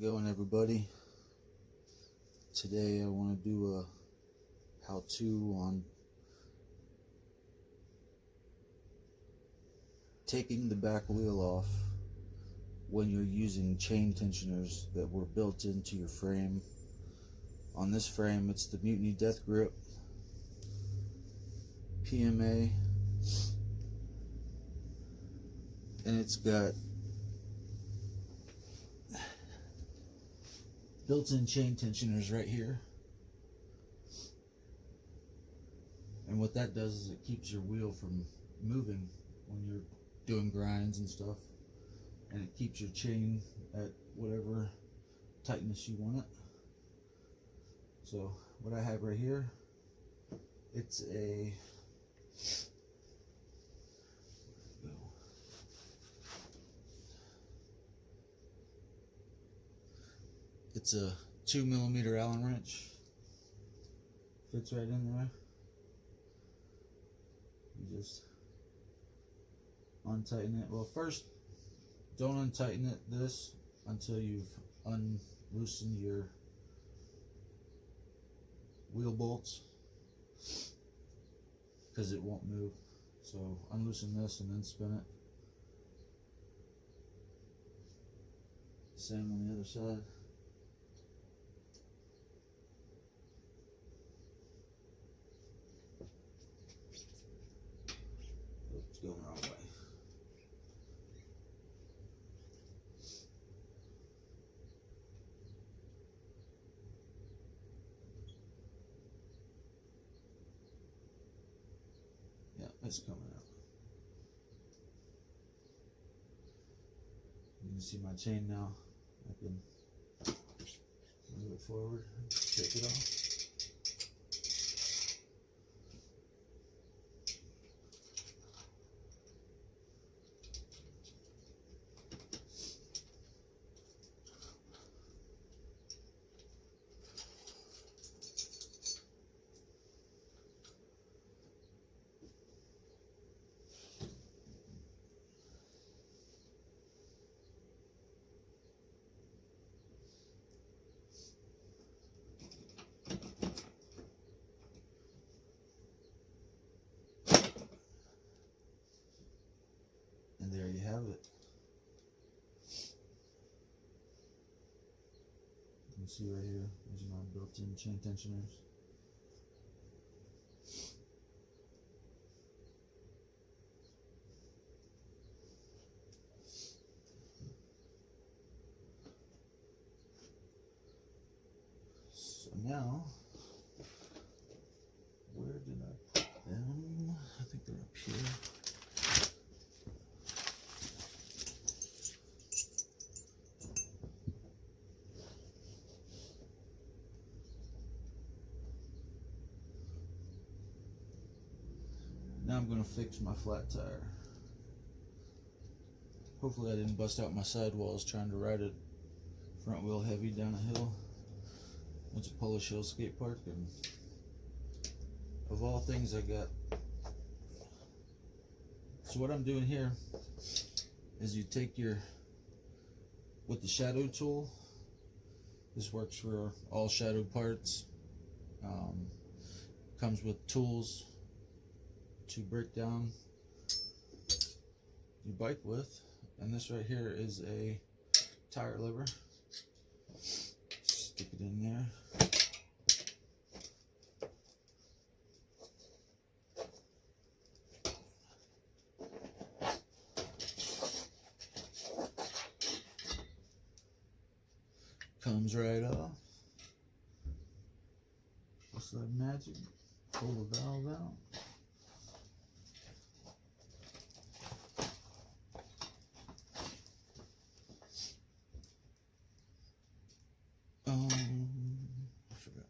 it going, everybody? Today I want to do a how-to on taking the back wheel off when you're using chain tensioners that were built into your frame. On this frame, it's the Mutiny Deathgrip PMA, and it's got built-in chain tensioners right here. And what that does is it keeps your wheel from moving when you're doing grinds and stuff, and it keeps your chain at whatever tightness you want it. So what I have right here, it's a It's a 2mm Allen wrench. Fits right in there. You just untighten it. Well, first, don't untighten this until you've unloosened your wheel bolts, because it won't move. So unloosen this and then spin it. Same on the other side. Going the wrong way. Yeah, it's coming out. You can see my chain now. I can move it forward, take it off. And there you have it. You can see right here, there's my built-in chain tensioners. So now, where did I put them? I think they're up here. Now I'm going to fix my flat tire. Hopefully I didn't bust out my sidewalls trying to ride it front wheel heavy down a hill. It's a Polish Hill skate park, and of all things I got. So what I'm doing here is you take with the shadow tool. This works for all shadow parts. Comes with tools to break down your bike with, and this right here is a tire lever. Stick it in there. Comes right off. Just like magic. Pull the valve out. I forgot.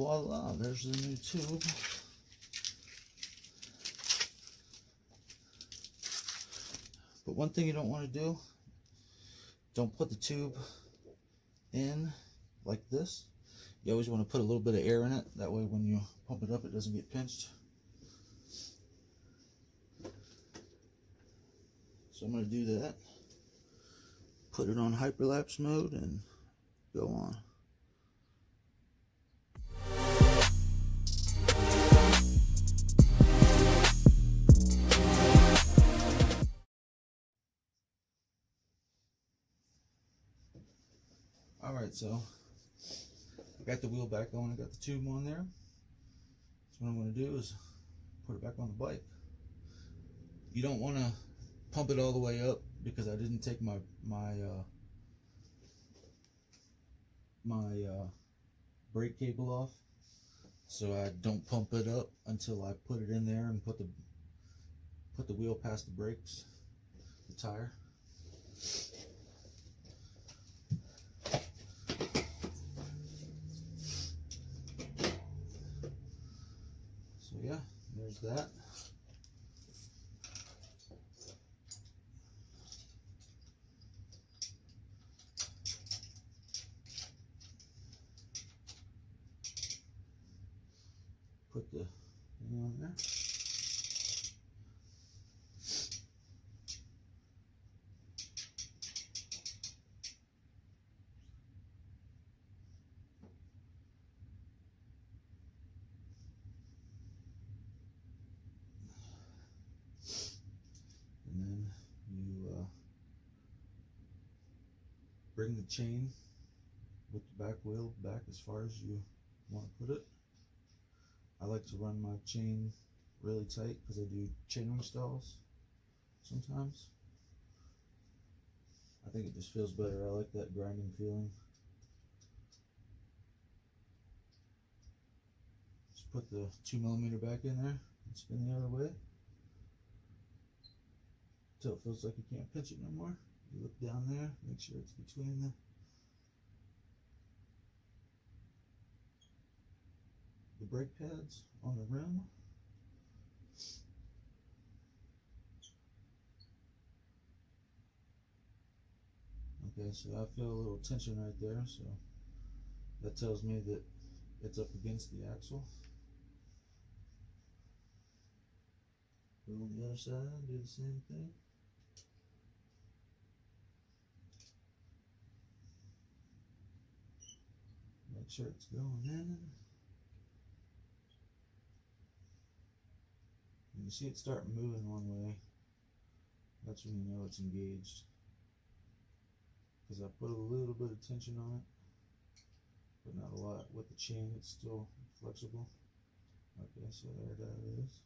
voila, there's the new tube. But one thing you don't want to do, don't put the tube in like this. You always want to put a little bit of air in it. That way when you pump it up, it doesn't get pinched. So I'm going to do that. Put it on hyperlapse mode and go on. Alright, so I got the wheel back on, I got the tube on there. So what I'm going to do is put it back on the bike. You don't want to pump it all the way up because I didn't take my brake cable off. So I don't pump it up until I put it in there and put the wheel past the brakes, the tire. So yeah, there's that. Put the thing on there. And then you bring the chain with the back wheel back as far as you want to put it. I like to run my chain really tight because I do chain installs sometimes. I think it just feels better. I like that grinding feeling. Just put the 2mm back in there and spin the other way until it feels like you can't pinch it no more. You look down there, make sure it's between the brake pads on the rim. Okay, so I feel a little tension right there, so that tells me that it's up against the axle. Go on the other side, do the same thing. Make sure it's going in. You see it start moving one way, that's when you know it's engaged. Because I put a little bit of tension on it, but not a lot. With the chain, it's still flexible. Okay, so there that is.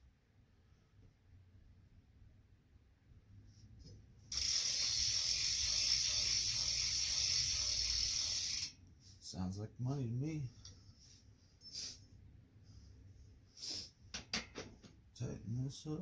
Sounds like money to me. Tighten this up.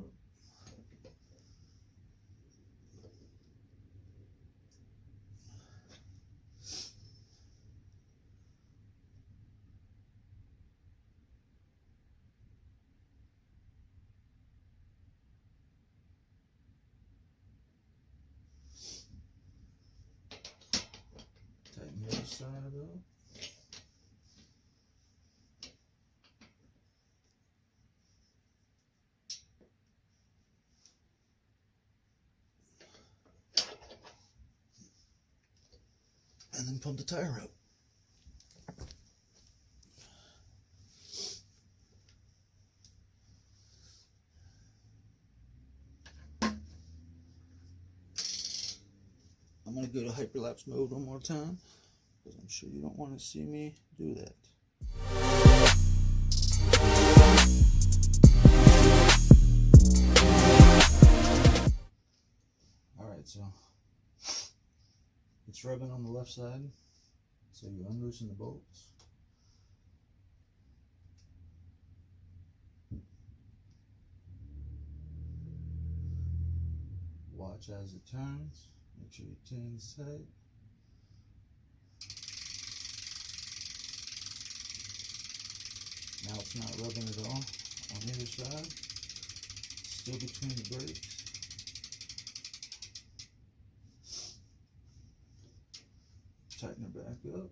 Tighten the other side up. And then pump the tire up. I'm going to go to hyperlapse mode one more time, because I'm sure you don't want to see me do that. Alright, so it's rubbing on the left side, so you unloosen the bolts. Watch as it turns. Make sure your chain's tight. Now it's not rubbing at all on the other side. Still between the brakes. Tighten her back up.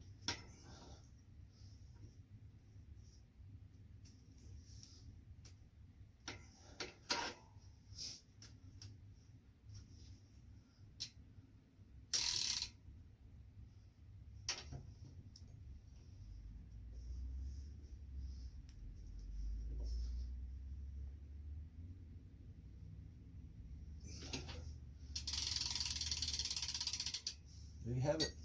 There you have it.